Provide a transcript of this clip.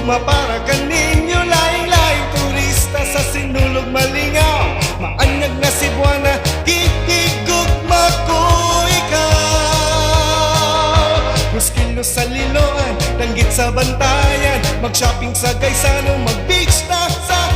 gugma para kaninyo laing-laing turista sa sinulog malingaw. Maanyag na Cebuana, kikigugma ko ikaw. Muskilo sa Liloan, tanggit sa Bantayan, mag-shopping sa Gaisano, mag-beach na sa